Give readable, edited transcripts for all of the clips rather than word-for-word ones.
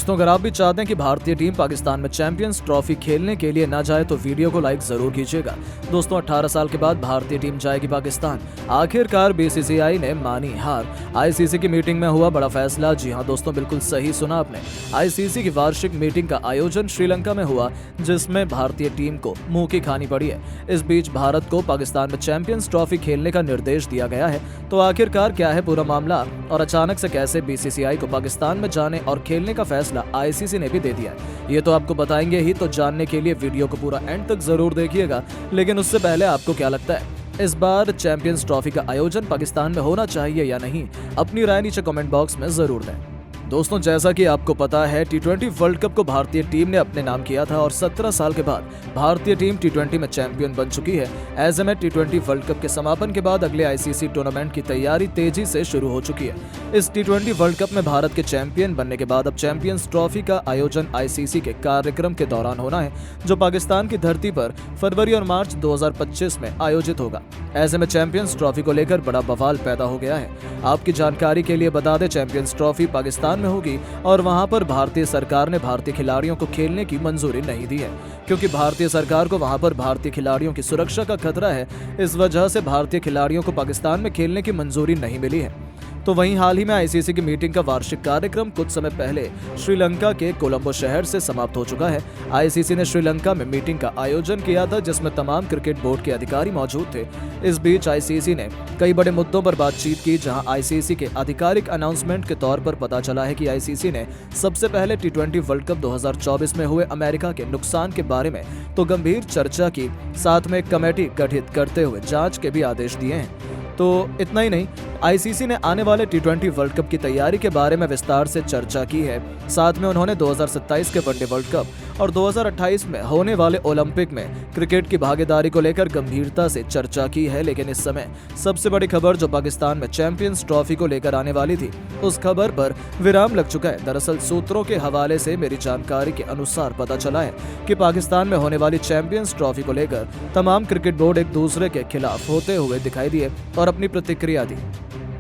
दोस्तों, अगर आप भी चाहते हैं कि भारतीय टीम पाकिस्तान में चैंपियंस ट्रॉफी खेलने के लिए ना जाए तो वीडियो को लाइक जरूर कीजिएगा। दोस्तों, 18 साल के बाद भारतीय टीम जाएगी पाकिस्तान। आखिरकार बीसीसीआई ने मानी हार। आईसीसी की मीटिंग में हुआ बड़ा फैसला। जी हां दोस्तों, बिल्कुल सही सुना आपने। आईसीसी की वार्षिक मीटिंग का आयोजन श्रीलंका में हुआ, जिसमें भारतीय टीम को मुंह की खानी पड़ी है। इस बीच भारत को पाकिस्तान में चैंपियंस ट्रॉफी खेलने का निर्देश दिया गया है। तो आखिरकार क्या है पूरा मामला और अचानक से कैसे बीसीसीआई को पाकिस्तान में जाने और खेलने का फैसला आईसीसी ने भी दे दिया है, ये तो आपको बताएंगे ही। तो जानने के लिए वीडियो को पूरा एंड तक जरूर देखिएगा। लेकिन उससे पहले आपको क्या लगता है, इस बार चैंपियंस ट्रॉफी का आयोजन पाकिस्तान में होना चाहिए या नहीं? अपनी राय नीचे कमेंट बॉक्स में जरूर दें। दोस्तों, जैसा कि आपको पता है, टी20 वर्ल्ड कप को भारतीय टीम ने अपने नाम किया था और 17 साल के बाद भारतीय टीम टी20 में चैंपियन बन चुकी है। ऐसे में टी20 वर्ल्ड कप के समापन के बाद अगले आईसीसी टूर्नामेंट की तैयारी तेजी से शुरू हो चुकी है। इस टी20 वर्ल्ड कप में भारत के चैंपियन बनने के बाद अब चैंपियंस ट्रॉफी का आयोजन आईसीसी के कार्यक्रम के दौरान होना है, जो पाकिस्तान की धरती पर फरवरी और मार्च 2025 में आयोजित होगा। ऐसे में चैंपियंस ट्रॉफी को लेकर बड़ा बवाल पैदा हो गया है। आपकी जानकारी के लिए बता दें, चैंपियंस ट्रॉफी पाकिस्तान में होगी और वहां पर भारतीय सरकार ने भारतीय खिलाड़ियों को खेलने की मंजूरी नहीं दी है, क्योंकि भारतीय सरकार को वहां पर भारतीय खिलाड़ियों की सुरक्षा का खतरा है। इस वजह से भारतीय खिलाड़ियों को पाकिस्तान में खेलने की मंजूरी नहीं मिली है। तो वहीं हाल ही में आईसीसी की मीटिंग का वार्षिक कार्यक्रम कुछ समय पहले श्रीलंका के कोलंबो शहर से समाप्त हो चुका है। आईसीसी ने श्रीलंका में मीटिंग का आयोजन किया था, जिसमें तमाम क्रिकेट बोर्ड के अधिकारी मौजूद थे। इस बीच आईसीसी ने कई बड़े मुद्दों पर बातचीत की, जहां आईसीसी के आधिकारिक अनाउंसमेंट के तौर पर पता चला है कि आईसीसी ने सबसे पहले टी20 वर्ल्ड कप 2024 में हुए अमेरिका के नुकसान के बारे में तो गंभीर चर्चा की, साथ में एक कमेटी गठित करते हुए जांच के भी आदेश दिए हैं। तो इतना ही नहीं, आईसीसी ने आने वाले टी20 वर्ल्ड कप की तैयारी के बारे में विस्तार से चर्चा की है। साथ में उन्होंने 2027 के वनडे वर्ल्ड कप और 2028 में होने वाले ओलंपिक में क्रिकेट की भागीदारी को लेकर गंभीरता से चर्चा की है। लेकिन इस समय सबसे बड़ी खबर जो पाकिस्तान में चैंपियंस ट्रॉफी को लेकर आने वाली थी, उस खबर पर विराम लग चुका है। दरअसल सूत्रों के हवाले से मेरी जानकारी के अनुसार पता चला है कि पाकिस्तान में होने वाली चैंपियंस ट्रॉफी को लेकर तमाम क्रिकेट बोर्ड एक दूसरे के खिलाफ होते हुए दिखाई दिए और अपनी प्रतिक्रिया दी।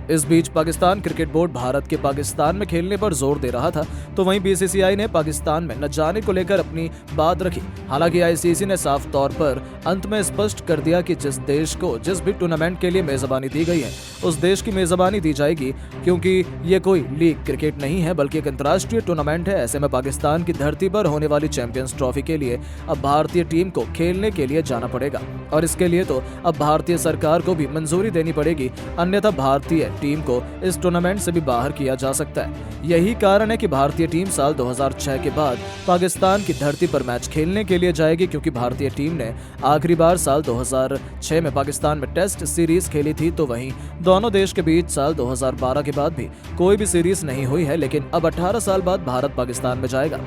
इस बीच पाकिस्तान क्रिकेट बोर्ड भारत के पाकिस्तान में खेलने पर जोर दे रहा था, तो वहीं बीसीसीआई ने पाकिस्तान में न जाने को लेकर अपनी बात रखी। हालांकि आईसीसी ने साफ तौर पर अंत में स्पष्ट कर दिया कि जिस देश को जिस भी टूर्नामेंट के लिए मेजबानी दी गई है, उस देश की मेजबानी दी जाएगी, क्योंकि ये कोई लीग क्रिकेट नहीं है बल्कि एक अंतर्राष्ट्रीय टूर्नामेंट है। ऐसे में पाकिस्तान की धरती पर होने वाली चैंपियंस ट्रॉफी के लिए अब भारतीय टीम को खेलने के लिए जाना पड़ेगा और इसके लिए तो अब भारतीय सरकार को भी मंजूरी देनी पड़ेगी, अन्यथा भारतीय टीम को इस टूर्नामेंट से भी बाहर किया जा सकता है। यही कारण है कि भारतीय टीम साल 2006 के बाद पाकिस्तान की धरती पर मैच खेलने के लिए जाएगी, क्योंकि भारतीय टीम ने आखिरी बार साल 2006 में पाकिस्तान में टेस्ट सीरीज खेली थी। तो वहीं दोनों देश के बीच साल 2012 के बाद भी कोई भी सीरीज नहीं हुई है, लेकिन अब 18 साल बाद भारत पाकिस्तान में जाएगा।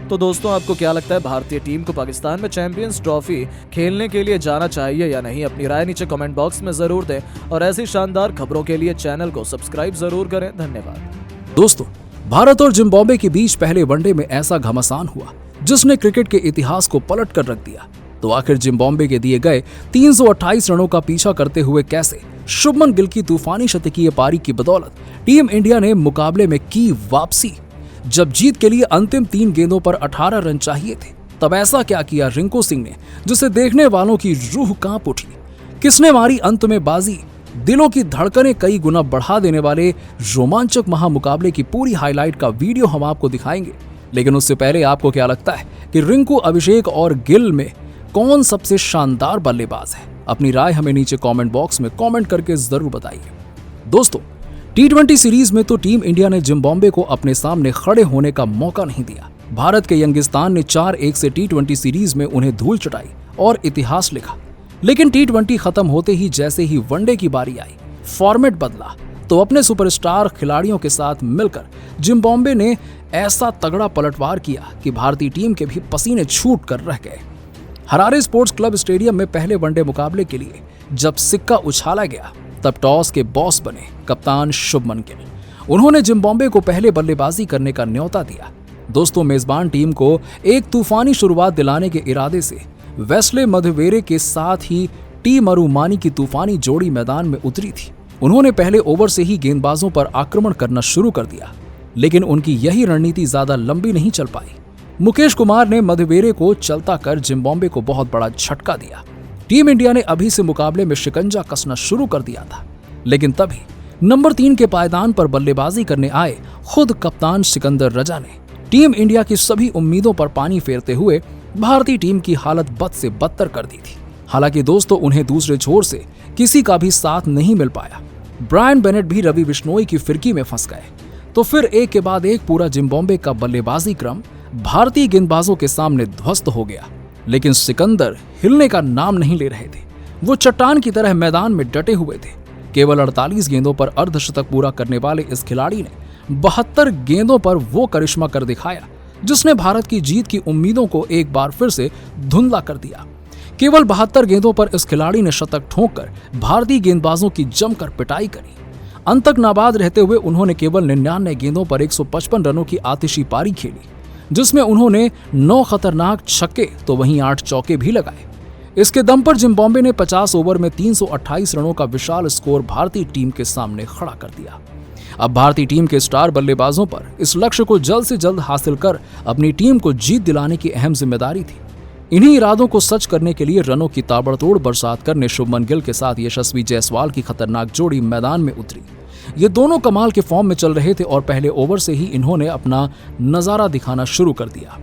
तो दोस्तों, आपको क्या लगता है, भारतीय टीम को पाकिस्तान में चैंपियंस ट्रॉफी खेलने के लिए जाना चाहिए या नहीं? अपनी राय नीचे कमेंट बॉक्स में जरूर दें और ऐसी शानदार खबरों के लिए चैनल को सब्सक्राइब जरूर करें। धन्यवाद। दोस्तों, भारत और जिम्बाब्वे के बीच पहले वनडे में ऐसा घमासान हुआ जिसने क्रिकेट के इतिहास को पलट कर रख दिया। तो आखिर जिम्बाब्वे के दिए गए 328 रनों का पीछा करते हुए कैसे शुभमन गिल की तूफानी शतकीय पारी की बदौलत टीम इंडिया ने मुकाबले में की वापसी? जब जीत के लिए अंतिम 3 गेंदों पर 18 रन चाहिए थे, तब ऐसा क्या किया रिंकू सिंह ने जिसे देखने वालों की रूह कांप उठी? किसने मारी अंत में बाजी? दिलों की धड़कनें कई गुना बढ़ा देने वाले रोमांचक महामुकाबले की पूरी हाईलाइट का वीडियो हम आपको दिखाएंगे। लेकिन उससे पहले आपको क्या लगता है कि रिंकू, अभिषेक और गिल में कौन सबसे शानदार बल्लेबाज है? अपनी राय हमें नीचे कमेंट बॉक्स में कमेंट करके जरूर बताइए। दोस्तों, टी20 सीरीज में तो टीम इंडिया ने जिम्बाब्वे को अपने सामने खड़े होने का मौका नहीं दिया। भारत के यंगिस्तान ने 4-1 से टी20 सीरीज में उन्हें धूल चटाई और इतिहास लिखा। लेकिन टी20 खत्म होते ही जैसे ही वनडे की बारी आई, फॉर्मेट बदला तो अपने सुपरस्टार खिलाड़ियों के साथ मिलकर जिम्बाब्वे ने ऐसा तगड़ा पलटवार किया कि भारतीय टीम के भी पसीने छूट कर रह गए। हरारे स्पोर्ट्स क्लब स्टेडियम में पहले वनडे मुकाबले के लिए जब सिक्का उछाला गया, तब टॉस के बॉस बने कप्तान शुभमन गिल। उन्होंने जिम्बाब्वे को पहले बल्लेबाजी करने का न्योता दिया। दोस्तों, मेजबान टीम को एक तूफानी शुरुआत दिलाने के इरादे से वेस्ले मधवेरे के साथ ही टी मरुमानी की तूफानी जोड़ी मैदान में उतरी थी। उन्होंने पहले ओवर से ही गेंदबाजों पर आक्रमण करना शुरू कर दिया। लेकिन उनकी यही रणनीति ज्यादा लंबी नहीं चल पाई। मुकेश कुमार ने मधुबेरे को चलता कर जिम्बाब्वे को बहुत बड़ा झटका दिया। टीम इंडिया ने अभी से मुकाबले में शिकंजा कसना शुरू कर दिया था, लेकिन तभी नंबर 3 के पायदान पर बल्लेबाजी करने आए खुद कप्तान सिकंदर रजा ने टीम इंडिया की सभी उम्मीदों पर पानी फेरते हुए भारतीय टीम की हालत बद से बदतर कर दी थी। हालांकि दोस्तों, उन्हें दूसरे छोर से किसी का भी साथ नहीं मिल पाया। ब्रायन बेनेट भी रवि बिश्नोई की फिरकी में फंस गए। तो फिर एक के बाद एक पूरा जिम्बाब्वे का बल्लेबाजी क्रम भारतीय गेंदबाजों के सामने ध्वस्त हो गया। लेकिन सिकंदर हिलने का नाम नहीं ले रहे थे। वो चट्टान की तरह मैदान में डटे हुए थे। केवल 48 गेंदों पर अर्धशतक पूरा करने वाले इस खिलाड़ी ने 72 गेंदों पर वो करिश्मा कर दिखाया जिसने भारत की जीत की उम्मीदों को एक बार फिर से धुंधला कर दिया। केवल 72 गेंदों पर इस खिलाड़ी ने शतक ठोंककर भारतीय गेंदबाजों की जमकर पिटाई करी। अंत तक नाबाद रहते हुए उन्होंने केवल 99 गेंदों पर 155 रनों की आतिशी पारी खेली, जिसमें उन्होंने 9 खतरनाक छक्के तो वहीं 8 चौके भी लगाए। इसके दम पर जिम्बाब्वे ने 50 ओवर में 328 रनों का विशाल स्कोर भारतीय टीम के सामने खड़ा कर दिया। अब भारतीय टीम के स्टार बल्लेबाजों पर इस लक्ष्य को जल्द से जल्द हासिल कर अपनी टीम को जीत दिलाने की अहम जिम्मेदारी थी। इन्हीं इरादों को सच करने के लिए रनों की ताबड़तोड़ बरसात करने शुभमन गिल के साथ यशस्वी जायसवाल की खतरनाक जोड़ी मैदान में उतरी। ये दोनों कमाल के फॉर्म में चल रहे थे और पहले ओवर से ही इन्होंने अपना नजारा दिखाना शुरू कर दिया।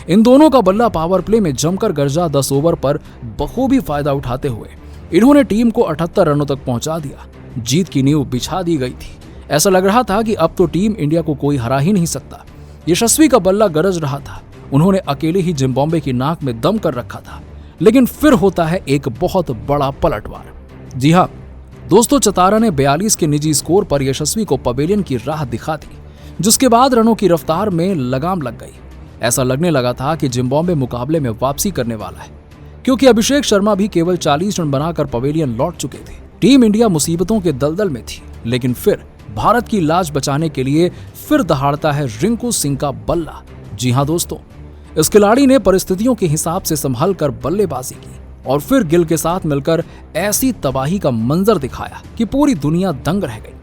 इन दोनों का बल्ला पावर प्ले में जमकर गरजा। 10 ओवर पर बखूबी फायदा उठाते हुए इन्होंने टीम को 78 रनों तक पहुंचा दिया। जीत की नींव बिछा दी गई थी। ऐसा लग रहा था कि अब तो टीम इंडिया को कोई हरा ही नहीं सकता। यशस्वी का बल्ला गरज रहा था। उन्होंने अकेले ही जिम्बाब्वे की नाक में दम कर रखा था। लेकिन फिर होता है एक बहुत बड़ा पलटवार। जी हाँ दोस्तों, चतारा ने 42 के निजी स्कोर पर यशस्वी को पवेलियन की राह दिखा दी, जिसके बाद रनों की रफ्तार में लगाम लग गई। ऐसा लगने लगा था कि जिम्बाब्वे मुकाबले में वापसी करने वाला है, क्योंकि अभिषेक शर्मा भी केवल 40 रन बनाकर पवेलियन लौट चुके थे। टीम इंडिया मुसीबतों के दलदल में थी। लेकिन फिर भारत की लाज बचाने के लिए फिर दहाड़ता है रिंकू सिंह का बल्ला। जी हाँ दोस्तों, इस खिलाड़ी ने परिस्थितियों के हिसाब से संभल कर बल्लेबाजी की और फिर गिल के साथ मिलकर ऐसी तबाही का मंजर दिखाया कि पूरी दुनिया दंग रह गई।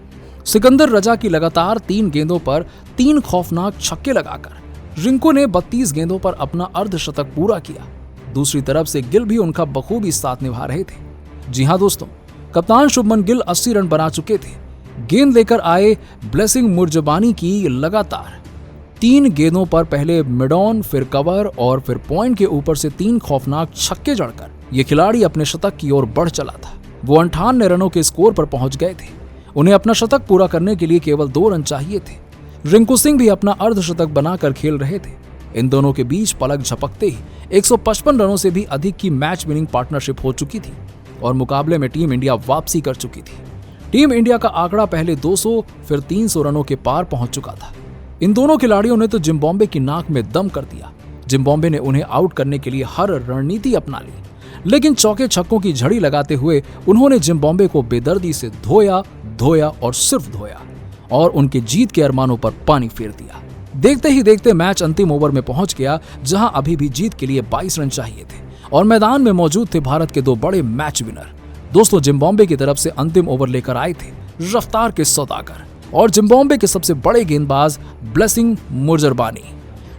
सिकंदर रजा की लगातार 3 गेंदों पर 3 खौफनाक छक्के लगाकर रिंकू ने 32 गेंदों पर अपना अर्धशतक पूरा किया। दूसरी तरफ से गिल भी उनका बखूबी साथ निभा रहे थे। जी हाँ दोस्तों, कप्तान शुभमन गिल 80 रन बना चुके थे। गेंद लेकर आए ब्लेसिंग मुर्जबानी की लगातार 3 गेंदों पर पहले मिड ऑन, फिर कवर और फिर पॉइंट के ऊपर से 3 खौफनाक छक्के जड़कर ये खिलाड़ी अपने शतक की ओर बढ़ चला था। वो 58 रनों के स्कोर पर पहुंच गए थे। उन्हें अपना शतक पूरा करने के लिए केवल 2 रन चाहिए थे। रिंकू सिंह भी अपना अर्धशतक बनाकर खेल रहे थे। इन दोनों के बीच पलक झपकते ही 155 रनों से भी अधिक की मैच विनिंग पार्टनरशिप हो चुकी थी और मुकाबले में टीम इंडिया वापसी कर चुकी थी। टीम इंडिया का आंकड़ा पहले 200 फिर 300 रनों के पार पहुंच चुका था। इन दोनों खिलाड़ियों ने तो जिम्बाब्वे की नाक में दम कर दिया। जिम्बाब्वे ने उन्हें आउट करने के लिए हर रणनीति अपना ली, लेकिन चौके छक्कों की झड़ी लगाते हुए उन्होंने जिम्बाब्वे को बेदर्दी से धोया और सिर्फ धोया और उनके जीत के अरमानों पर पानी फेर दिया। देखते ही देखते मैच अंतिम ओवर में पहुंच गया, जहां अभी भी जीत के लिए 22 रन चाहिए थे और मैदान में मौजूद थे भारत के 2 बड़े मैच विनर। दोस्तों, जिम्बाब्वे की तरफ से अंतिम ओवर लेकर आए थे रफ्तार के सौदागर और जिम्बाब्वे के सबसे बड़े गेंदबाज ब्लेसिंग मुर्जबानी,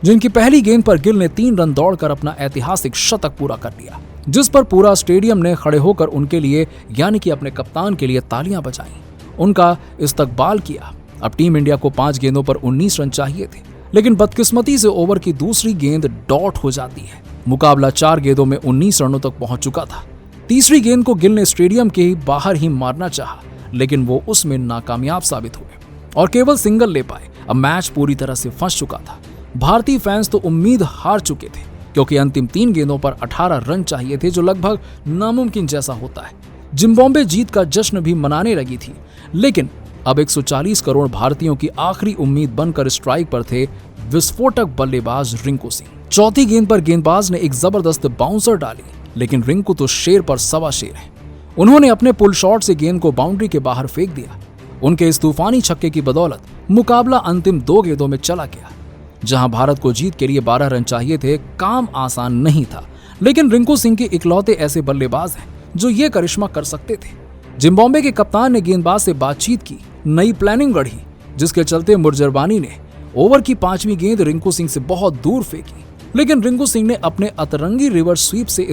जिनकी पहली गेंद पर गिल ने 3 रन दौड़कर अपना ऐतिहासिक शतक पूरा कर लिया, जिस पर पूरा स्टेडियम ने खड़े होकर उनके लिए यानी कि अपने कप्तान के लिए तालियां बजाईं, उनका इस्तकबाल किया। अब टीम इंडिया को 5 गेंदों पर 19 रन चाहिए थे, लेकिन बदकिस्मती से ओवर की दूसरी गेंद डॉट हो जाती है। मुकाबला 4 गेंदों में 19 रनों तक पहुंच चुका था। तीसरी गेंद को गिल ने स्टेडियम के बाहर ही मारना चाहा, लेकिन वो उसमें नाकामयाब साबित हुए और केवल सिंगल ले पाए। अब मैच पूरी तरह से फंस चुका था। भारतीय फैंस तो उम्मीद हार चुके थे, क्योंकि अंतिम 3 गेंदों पर 18 रन चाहिए थे, जो लगभग नामुमकिन जैसा होता है। जिम्बाब्वे जीत का जश्न भी मनाने लगी थी, लेकिन अब 140 करोड़ भारतीयों की आखिरी उम्मीद बनकर स्ट्राइक पर थे विस्फोटक बल्लेबाज रिंकू सिंह। चौथी गेंद पर गेंदबाज ने एक जबरदस्त बाउंसर डाली, लेकिन रिंकू तो शेर पर सवा शेर है। उन्होंने अपने पुल शॉट से गेंद को बाउंड्री के बाहर फेंक दिया। उनके इस तूफानी छक्के की बदौलत मुकाबला अंतिम 2 गेंदों में चला गया। जहां भारत को जीत के लिए 12 रन चाहिए थे, काम आसान नहीं था, लेकिन रिंकू सिंह के इकलौते ऐसे बल्लेबाज हैं जो ये करिश्मा कर सकते थे। जिम्बाब्वे के कप्तान ने गेंदबाज से बातचीत की, नई प्लानिंग गढ़ी, जिसके चलते मुर्जबानी ने ओवर की 5वीं गेंद रिंकू सिंह से बहुत दूर फेंकी, लेकिन रिंकू सिंह ने अपने अतरंगी रिवर्स स्वीप से इस